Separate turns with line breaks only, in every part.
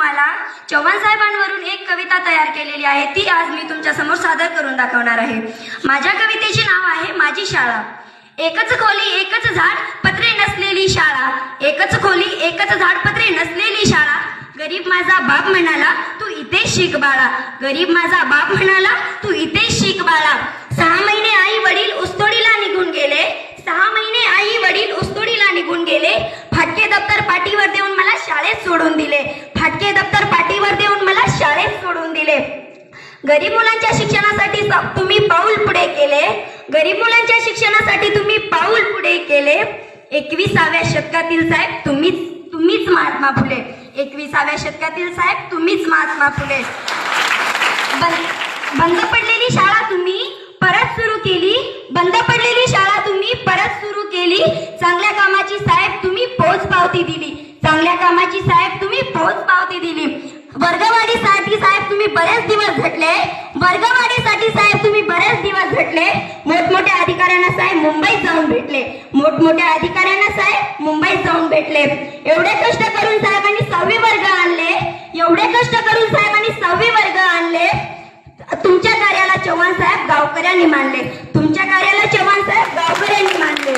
तुम्हाला चव्हाण साहेबांवरून एक कविता तयार केलेली आहे, ती आज मी तुमच्या समोर सादर करून दाखवणार आहे। माझ्या कवितेचे नाव आहे माझी शाळा। एकच खोली एकच झाड पत्रे नसलेली शाळा, एकच खोली एकच झाड पत्रे नसलेली शाळा। गरीब माझा बाप म्हणाला तू इथे शिक बाळा, गरीब माझा बाप म्हणाला तू इथे शिक बाळा। 6 महिने आई वडील ऊसतोडीला निघून गेले, 6 महिने आई वडील ऊसतोडीला निघून गेले। फाटके दप्तर पाठीवर देऊन मला शाळेत सोडून दिले, फाटके दप्तर पाठीवर देऊन मला शाळेत सोडून दिले। गरीब मुलांच्या शिक्षणासाठी तुम्ही पाऊल पुढे केले, गरीब मुलांच्या शिक्षणासाठी तुम्ही पाऊल पुढे केले। 21व्या शतकातील साहेब तुम्हीच महात्मा फुले, 21व्या शतकातील साहेब तुम्हीच महात्मा फुले। बंद पडलेली शाळा तुम्ही परत सुरू केली, बंद पडलेली शाळा तुम्ही परत सुरू केली। चांगल्या कामाची साहेब तुम्ही पोच पावती दिली, चांगल्या कामाची साहेब तुम्ही पोच पावती दिली। वर्गवाढीसाठी साहेब तुम्ही बरेच दिवस झटले, वर्गवाढीसाठी साहेब तुम्ही बरेच दिवस झटले। मोठमोठ्या अधिकाऱ्यांना साहेब मुंबईत जाऊन भेटले, मोठमोठ्या अधिकाऱ्यांना साहेब मुंबईत जाऊन भेटले। एवढे कष्ट करून साहेबांनी 6वी वर्ग आणले, एवढे कष्ट करून साहेबांनी 6वी वर्ग आणले। तुमच्या कार्याला चव्हाण साहेब गावकऱ्यांनी मानले, तुमच्या कार्याला चव्हाण साहेब गावकऱ्यांनी मानले।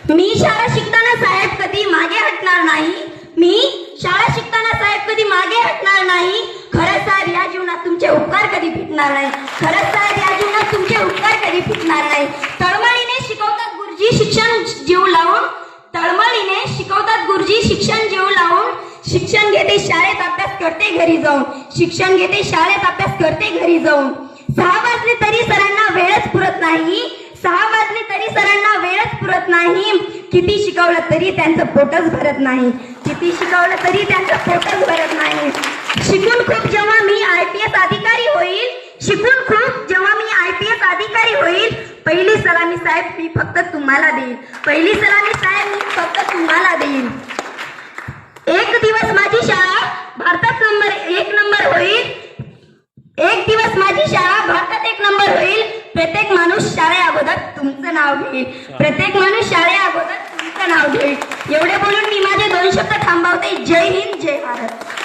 मी शाळा शिकताना साहेब कधी मागे हटणार नाही, मी शाळा शिकताना साहेब कधी मागे हटणार नाही। खरंच साहेब या जीवनात तुमचे उपकार कधी फिटणार नाही, खरंच साहेब या जीवनात तुमचे उपकार कधी फिटणार नाही। तळमळीने शिकवतात गुरुजी शिक्षण जीव लावून, तळमळीने शिकवतात गुरुजी शिक्षण जीव लावून। शिक्षण घेते शाळेत अभ्यास करते घरी जाऊन, शिक्षण घेते शाळेत अभ्यास करते घरी जाऊन। 6 वाजले तरी सरांना वेळच पुरत नाही, 6 वाजले तरी सरांना वेळच पुरत नाही। किती शिकवलं तरी त्यांचं पोटच भरत नाही, किती शिकवलं तरी त्यांचं पोटच भरत नाही। शिकून खूप जेव्हा मी IPS अधिकारी होईल, शिकून खूप जेव्हा मी IPS अधिकारी होईल, पहिली सलामी साहेब मी फक्त तुम्हाला देईल, पहिली सलामी साहेब मी फक्त तुम्हाला देईल। एक दिवस माझी शाळा भारतात एक नंबर होईल, एक दिवस माझी शाळा भारतात 1 नंबर होईल। प्रत्येक माणूस शाळे अगोदर तुमचं नाव घेईल, प्रत्येक माणूस शाळे अगोदर तुमचं नाव घेईल। एवढे बोलून मी माझे 2 शब्द थांबवते। जय हिंद, जय भारत।